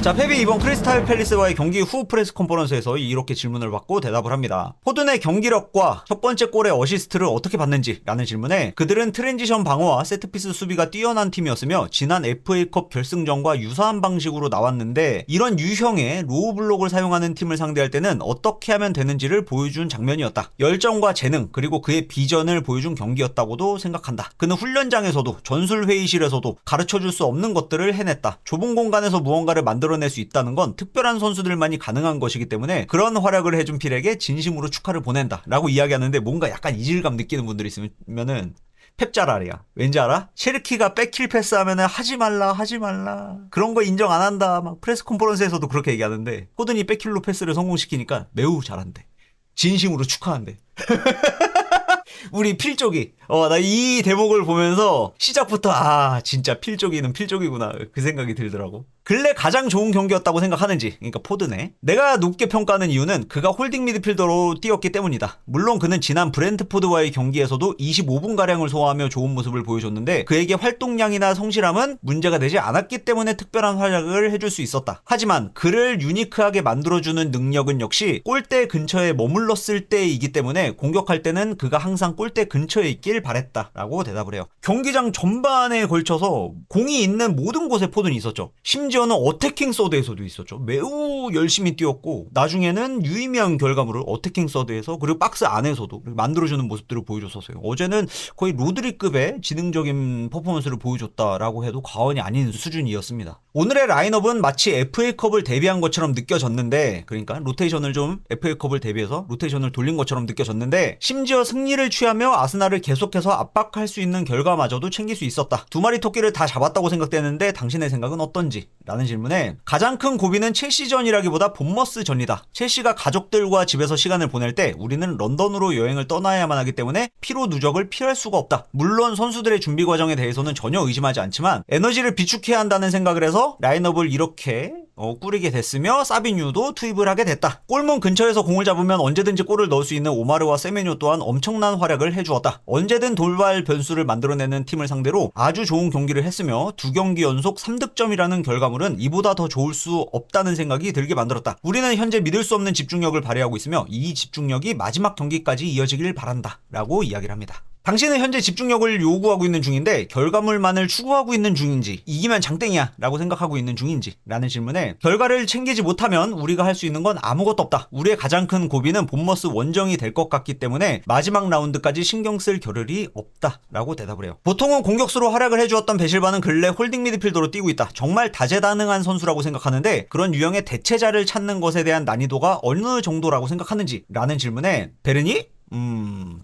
자, 펩이 이번 크리스탈 팰리스와의 경기 후 프레스 컨퍼런스에서 이렇게 질문을 받고 대답을 합니다. 포든의 경기력과 첫 번째 골의 어시스트를 어떻게 받는지 라는 질문에 그들은 트랜지션 방어와 세트피스 수비가 뛰어난 팀이었으며 지난 FA컵 결승전과 유사한 방식으로 나왔는데 이런 유형의 로우 블록을 사용하는 팀을 상대할 때는 어떻게 하면 되는지를 보여준 장면이었다. 열정과 재능 그리고 그의 비전을 보여준 경기였다고도 생각한다. 그는 훈련장에서도 전술 회의실에서도 가르쳐줄 수 없는 것들을 해냈다. 좁은 공간에서 무언가를 만들어낼 수 있다는 건 특별한 선수들만이 가능한 것이기 때문에 그런 활약을 해준 필에게 진심으로 축하를 보낸다 라고 이야기하는데 뭔가 약간 이질감 느끼는 분들이 있으면은 펩 잘 알아야. 왠지 알아? 셰르키가 백킬 패스하면은 하지 말라 그런 거 인정 안 한다 막 프레스 컨퍼런스에서도 그렇게 얘기하는데 포든이 백킬로 패스를 성공시키니까 매우 잘한대. 진심으로 축하한대. 우리 필조기. 나 이 대목을 보면서 시작부터 진짜 필조기는 필조기구나 그 생각이 들더라고. 근래 가장 좋은 경기였다고 생각하는지, 그러니까 포든의. 내가 높게 평가하는 이유는 그가 홀딩 미드필더로 뛰었기 때문이다. 물론 그는 지난 브렌트포드와의 경기에서도 25분가량을 소화하며 좋은 모습을 보여줬는데 그에게 활동량이나 성실함은 문제가 되지 않았기 때문에 특별한 활약을 해줄 수 있었다. 하지만 그를 유니크하게 만들어주는 능력은 역시 골대 근처에 머물렀을 때이기 때문에 공격할 때는 그가 항상 골대 근처에 있길 바랬다 라고 대답을 해요. 경기장 전반에 걸쳐서 공이 있는 모든 곳에 포든이 있었죠. 심지어는 어태킹 서드에서도 있었죠. 매우 열심히 뛰었고 나중에는 유의미한 결과물을 어태킹 서드에서 그리고 박스 안에서도 만들어주는 모습들을 보여줬었어요. 어제는 거의 로드리급의 지능적인 퍼포먼스를 보여줬다라고 해도 과언이 아닌 수준이었습니다. 오늘의 라인업은 마치 FA컵을 대비한 것처럼 느껴졌는데, 그러니까 로테이션을 좀 FA컵을 대비해서 로테이션을 돌린 것처럼 느껴졌는데 심지어 승리를 취하며 아스날을 계속해서 압박할 수 있는 결과마저도 챙길 수 있었다. 두 마리 토끼를 다 잡았다고 생각되는데 당신의 생각은 어떤지? 라는 질문에 가장 큰 고비는 첼시전이라기보다 본머스전이다. 첼시가 가족들과 집에서 시간을 보낼 때 우리는 런던으로 여행을 떠나야만 하기 때문에 피로 누적을 피할 수가 없다. 물론 선수들의 준비 과정에 대해서는 전혀 의심하지 않지만 에너지를 비축해야 한다는 생각을 해서 라인업을 이렇게 꾸리게 됐으며 사비뉴도 투입을 하게 됐다. 골문 근처에서 공을 잡으면 언제든지 골을 넣을 수 있는 오마르와 세메뉴 또한 엄청난 활약을 해주었다. 언제든 돌발 변수를 만들어내는 팀을 상대로 아주 좋은 경기를 했으며 2경기 연속 3득점이라는 결과물은 이보다 더 좋을 수 없다는 생각이 들게 만들었다. 우리는 현재 믿을 수 없는 집중력을 발휘하고 있으며 이 집중력이 마지막 경기까지 이어지길 바란다 라고 이야기를 합니다. 당신은 현재 집중력을 요구하고 있는 중인데 결과물만을 추구하고 있는 중인지, 이기면 장땡이야 라고 생각하고 있는 중인지 라는 질문에 결과를 챙기지 못하면 우리가 할 수 있는 건 아무것도 없다. 우리의 가장 큰 고비는 본머스 원정이 될 것 같기 때문에 마지막 라운드까지 신경 쓸 겨를이 없다 라고 대답을 해요. 보통은 공격수로 활약을 해주었던 베실바는 근래 홀딩 미드필더로 뛰고 있다. 정말 다재다능한 선수라고 생각하는데 그런 유형의 대체자를 찾는 것에 대한 난이도가 어느 정도라고 생각하는지 라는 질문에 베르니?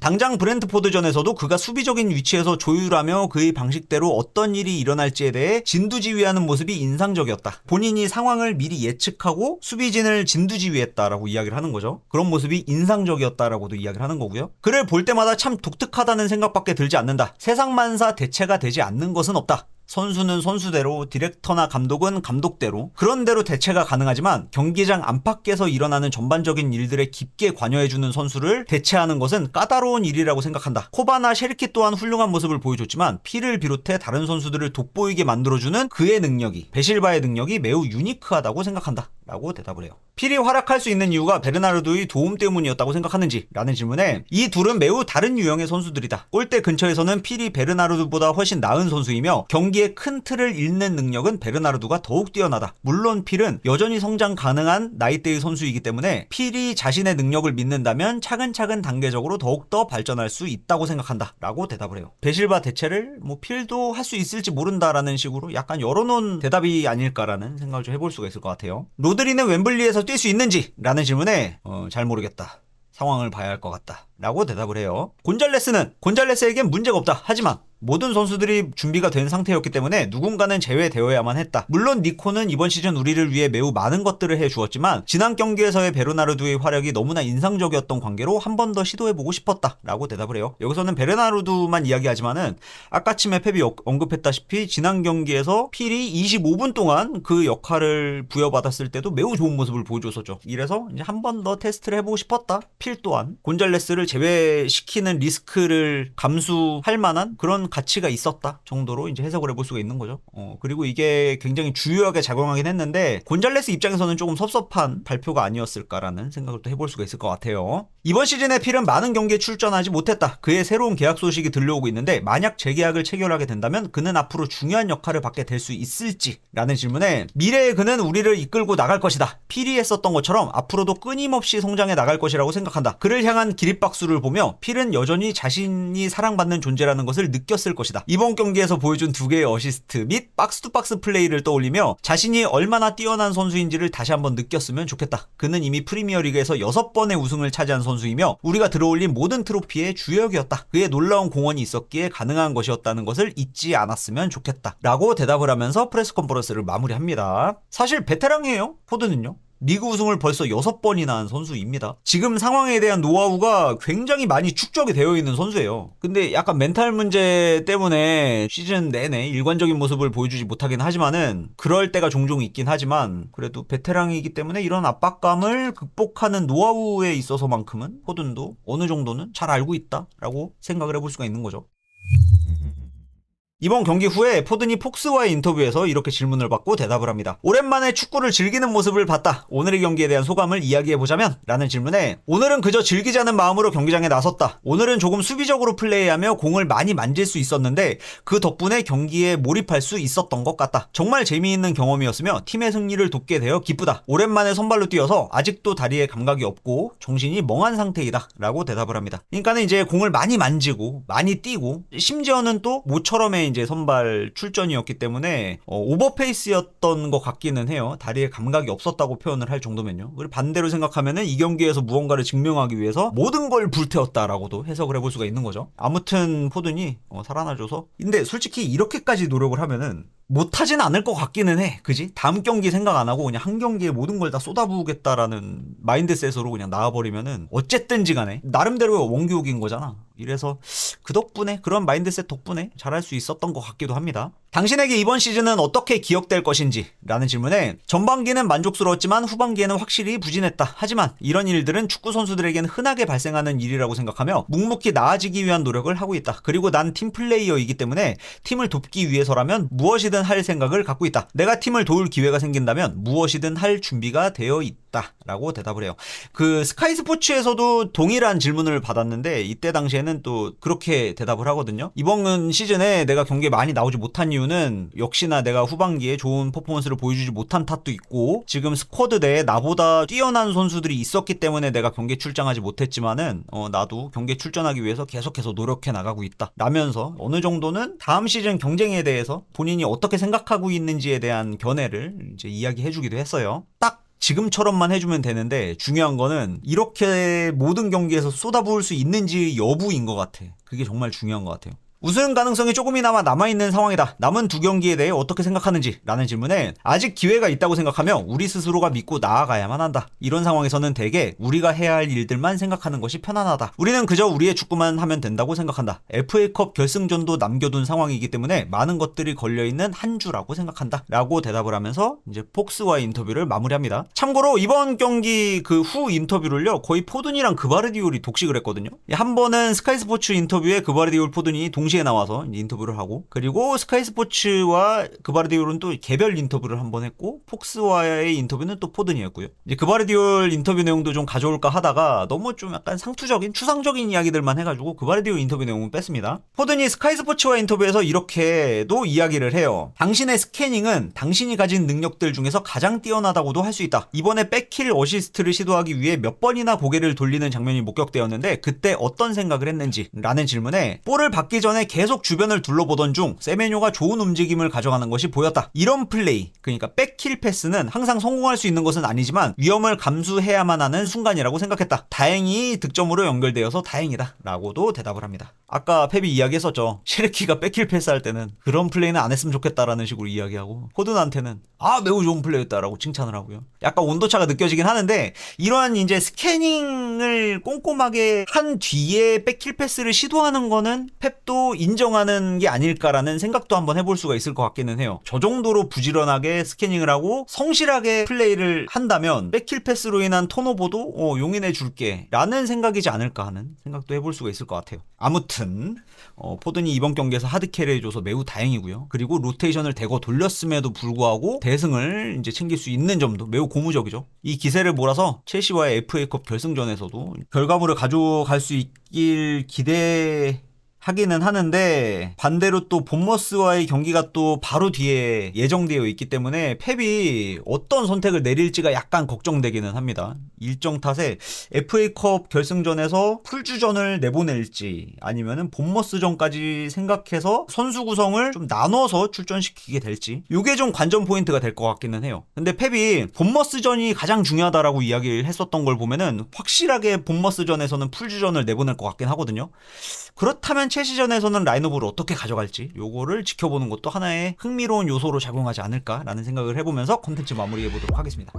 당장 브렌트포드전에서도 그가 수비적인 위치에서 조율하며 그의 방식대로 어떤 일이 일어날지에 대해 진두지휘하는 모습이 인상적이었다. 본인이 상황을 미리 예측하고 수비진을 진두지휘했다라고 이야기를 하는 거죠. 그런 모습이 인상적이었다라고도 이야기를 하는 거고요. 그를 볼 때마다 참 독특하다는 생각밖에 들지 않는다. 세상만사 대체가 되지 않는 것은 없다. 선수는 선수대로, 디렉터나 감독은 감독대로, 그런 대로 대체가 가능하지만 경기장 안팎에서 일어나는 전반적인 일들에 깊게 관여해주는 선수를 대체하는 것은 까다로운 일이라고 생각한다. 코바나 셰르키 또한 훌륭한 모습을 보여줬지만 피를 비롯해 다른 선수들을 돋보이게 만들어주는 그의 능력이, 베실바의 능력이 매우 유니크하다고 생각한다 라고 대답을 해요. 필이 활약할 수 있는 이유가 베르나르도의 도움 때문이었다고 생각하는지? 라는 질문에 이 둘은 매우 다른 유형의 선수들이다. 골대 근처에서는 필이 베르나르도보다 훨씬 나은 선수이며 경기의 큰 틀을 읽는 능력은 베르나르도가 더욱 뛰어나다. 물론 필은 여전히 성장 가능한 나이대의 선수이기 때문에 필이 자신의 능력을 믿는다면 차근차근 단계적으로 더욱더 발전할 수 있다고 생각한다 라고 대답을 해요. 베실바 대체를 필도 할 수 있을지 모른다라는 식으로 약간 열어놓은 대답이 아닐까라는 생각을 좀 해볼 수가 있을 것 같아요. 로드리는 웸블리에서 뛸 수 있는지? 라는 질문에 잘 모르겠다. 상황을 봐야 할 것 같다 라고 대답을 해요. 곤잘레스에겐 문제가 없다. 하지만 모든 선수들이 준비가 된 상태였기 때문에 누군가는 제외되어야만 했다. 물론 니코는 이번 시즌 우리를 위해 매우 많은 것들을 해주었지만 지난 경기에서의 베르나르도의 활약이 너무나 인상적이었던 관계로 한 번 더 시도해보고 싶었다 라고 대답을 해요. 여기서는 베르나르도만 이야기하지만은 아까쯤에 펩이 언급했다시피 지난 경기에서 필이 25분 동안 그 역할을 부여받았을 때도 매우 좋은 모습을 보여줬었죠. 이래서 이제 한 번 더 테스트를 해보고 싶었다. 필 또한 곤잘레스를 제외시키는 리스크를 감수할 만한 그런 가치가 있었다 정도로 이제 해석을 해볼 수가 있는 거죠. 그리고 이게 굉장히 주요하게 작용하긴 했는데 곤잘레스 입장에서는 조금 섭섭한 발표가 아니었을까라는 생각을 또 해볼 수가 있을 것 같아요. 이번 시즌에 필은 많은 경기에 출전하지 못했다. 그의 새로운 계약 소식이 들려오고 있는데 만약 재계약을 체결하게 된다면 그는 앞으로 중요한 역할을 받게 될 수 있을지? 라는 질문에 미래의 그는 우리를 이끌고 나갈 것이다. 필이 했었던 것처럼 앞으로도 끊임없이 성장해 나갈 것이라고 생각한다. 그를 향한 기립박수를 보며 필은 여전히 자신이 사랑받는 존재라는 것을 느꼈을 것이다. 이번 경기에서 보여준 2개의 어시스트 및 박스투박스 플레이를 떠올리며 자신이 얼마나 뛰어난 선수인지를 다시 한번 느꼈으면 좋겠다. 그는 이미 프리미어리그에서 6번의 우승을 차지한 선수이며 우리가 들어올린 모든 트로피의 주역이었다. 그의 놀라운 공헌이 있었기에 가능한 것이었다는 것을 잊지 않았으면 좋겠다. 라고 대답을 하면서 프레스 컨퍼런스를 마무리합니다. 사실 베테랑이에요. 포드는요. 리그 우승을 벌써 6번이나 한 선수입니다. 지금 상황에 대한 노하우가 굉장히 많이 축적이 되어 있는 선수예요. 근데 약간 멘탈 문제 때문에 시즌 내내 일관적인 모습을 보여주지 못하긴 하지만은 그럴 때가 종종 있긴 하지만 그래도 베테랑이기 때문에 이런 압박감을 극복하는 노하우에 있어서만큼은 포든도 어느 정도는 잘 알고 있다라고 생각을 해볼 수가 있는 거죠. 이번 경기 후에 포든이 폭스와의 인터뷰에서 이렇게 질문을 받고 대답을 합니다. 오랜만에 축구를 즐기는 모습을 봤다. 오늘의 경기에 대한 소감을 이야기해보자면? 라는 질문에 오늘은 그저 즐기자는 마음으로 경기장에 나섰다. 오늘은 조금 수비적으로 플레이하며 공을 많이 만질 수 있었는데 그 덕분에 경기에 몰입할 수 있었던 것 같다. 정말 재미있는 경험이었으며 팀의 승리를 돕게 되어 기쁘다. 오랜만에 선발로 뛰어서 아직도 다리에 감각이 없고 정신이 멍한 상태이다. 라고 대답을 합니다. 그러니까는 이제 공을 많이 만지고 많이 뛰고 심지어는 또 모처럼의 이제 선발 출전이었기 때문에 오버페이스였던 것 같기는 해요. 다리에 감각이 없었다고 표현을 할 정도면요. 그리고 반대로 생각하면은 이 경기에서 무언가를 증명하기 위해서 모든 걸 불태웠다라고도 해석을 해볼 수가 있는 거죠. 아무튼 포든이 살아나줘서 근데 솔직히 이렇게까지 노력을 하면은 못하진 않을 것 같기는 해. 그지? 다음 경기 생각 안 하고 그냥 한 경기에 모든 걸 다 쏟아부으겠다라는 마인드셋으로 그냥 나와버리면은 어쨌든지 간에 나름대로 원기옥인 거잖아. 이래서 그 덕분에 그런 마인드셋 덕분에 잘할 수 있었던 것 같기도 합니다. 당신에게 이번 시즌은 어떻게 기억될 것인지? 라는 질문에 전반기는 만족스러웠지만 후반기에는 확실히 부진했다. 하지만 이런 일들은 축구 선수들에게는 흔하게 발생하는 일이라고 생각하며 묵묵히 나아지기 위한 노력을 하고 있다. 그리고 난 팀 플레이어이기 때문에 팀을 돕기 위해서라면 무엇이든 할 생각을 갖고 있다. 내가 팀을 도울 기회가 생긴다면 무엇이든 할 준비가 되어 있다. 라고 대답을 해요. 그 스카이 스포츠에서도 동일한 질문을 받았는데 이때 당시에는 또 그렇게 대답을 하거든요. 이번 시즌에 내가 경기에 많이 나오지 못한 이유는 역시나 내가 후반기에 좋은 퍼포먼스를 보여주지 못한 탓도 있고 지금 스쿼드 내에 나보다 뛰어난 선수들이 있었기 때문에 내가 경기에 출장하지 못했지만은 나도 경기에 출전하기 위해서 계속해서 노력해 나가고 있다. 라면서 어느 정도는 다음 시즌 경쟁에 대해서 본인이 어떻게 생각하고 있는지에 대한 견해를 이제 이야기해주기도 했어요. 딱 지금처럼만 해주면 되는데 중요한 거는 이렇게 모든 경기에서 쏟아부을 수 있는지 여부인 것 같아. 그게 정말 중요한 것 같아요. 우승 가능성이 조금이나마 남아있는 상황이다. 남은 2경기에 대해 어떻게 생각하는지? 라는 질문에 아직 기회가 있다고 생각하며 우리 스스로가 믿고 나아가야만 한다. 이런 상황에서는 대개 우리가 해야 할 일들만 생각하는 것이 편안하다. 우리는 그저 우리의 축구만 하면 된다고 생각한다. FA컵 결승전도 남겨둔 상황이기 때문에 많은 것들이 걸려있는 한 주라고 생각한다. 라고 대답을 하면서 이제 폭스와의 인터뷰를 마무리합니다. 참고로 이번 경기 그 후 인터뷰를요 거의 포든이랑 그바르디올이 독식을 했거든요. 한 번은 스카이 스포츠 인터뷰에 그바르디올 포든이 동시에 나와서 인터뷰를 하고 그리고 스카이 스포츠와 그바르디올은 또 개별 인터뷰를 한번 했고 폭스와의 인터뷰는 또 포든이었고요. 이제 그바르디올 인터뷰 내용도 좀 가져올까 하다가 너무 좀 약간 상투적인 추상적인 이야기들만 해가지고 그바르디올 인터뷰 내용은 뺐습니다. 포든이 스카이 스포츠와 인터뷰에서 이렇게도 이야기를 해요. 당신의 스캐닝은 당신이 가진 능력들 중에서 가장 뛰어나다고도 할 수 있다. 이번에 백킬 어시스트를 시도하기 위해 몇 번이나 고개를 돌리는 장면이 목격되었는데 그때 어떤 생각을 했는지? 라는 질문에 볼을 받기 전에 계속 주변을 둘러보던 중 세메뇨가 좋은 움직임을 가져가는 것이 보였다. 이런 플레이, 그러니까 백킬 패스는 항상 성공할 수 있는 것은 아니지만 위험을 감수해야만 하는 순간이라고 생각했다. 다행히 득점으로 연결되어서 다행이다. 라고도 대답을 합니다. 아까 펩이 이야기했었죠. 셰르키가 백킬 패스할 때는 그런 플레이는 안 했으면 좋겠다라는 식으로 이야기하고 포든한테는 매우 좋은 플레이였다라고 칭찬을 하고요. 약간 온도차가 느껴지긴 하는데 이러한 이제 스캐닝을 꼼꼼하게 한 뒤에 백킬 패스를 시도하는 거는 펩도 정도로 인정하는 게 아닐까라는 생각도 한번 해볼 수가 있을 것 같기는 해요. 저 정도로 부지런하게 스캐닝을 하고 성실하게 플레이를 한다면 백킬 패스로 인한 턴오버도 용인해 줄게 라는 생각이지 않을까 하는 생각도 해볼 수가 있을 것 같아요. 아무튼 포든이 이번 경기에서 하드캐리 해줘서 매우 다행이고요. 그리고 로테이션을 대거 돌렸음에도 불구하고 대승을 이제 챙길 수 있는 점도 매우 고무적이죠. 이 기세를 몰아서 첼시와의 FA컵 결승전에서도 결과물을 가져갈 수 있길 기대하기는 하는데, 반대로 또 본머스와의 경기가 또 바로 뒤에 예정되어 있기 때문에 펩이 어떤 선택을 내릴지가 약간 걱정되기는 합니다. 일정 탓에 FA컵 결승전에서 풀주전을 내보낼지 아니면은 본머스전까지 생각해서 선수 구성을 좀 나눠서 출전시키게 될지, 이게 좀 관전 포인트가 될 것 같기는 해요. 근데 펩이 본머스전이 가장 중요하다라고 이야기를 했었던 걸 보면은 확실하게 본머스전에서는 풀주전을 내보낼 것 같긴 하거든요. 그렇다면 첼시전에서는 라인업을 어떻게 가져갈지 요거를 지켜보는 것도 하나의 흥미로운 요소로 작용하지 않을까라는 생각을 해보면서 콘텐츠 마무리해보도록 하겠습니다.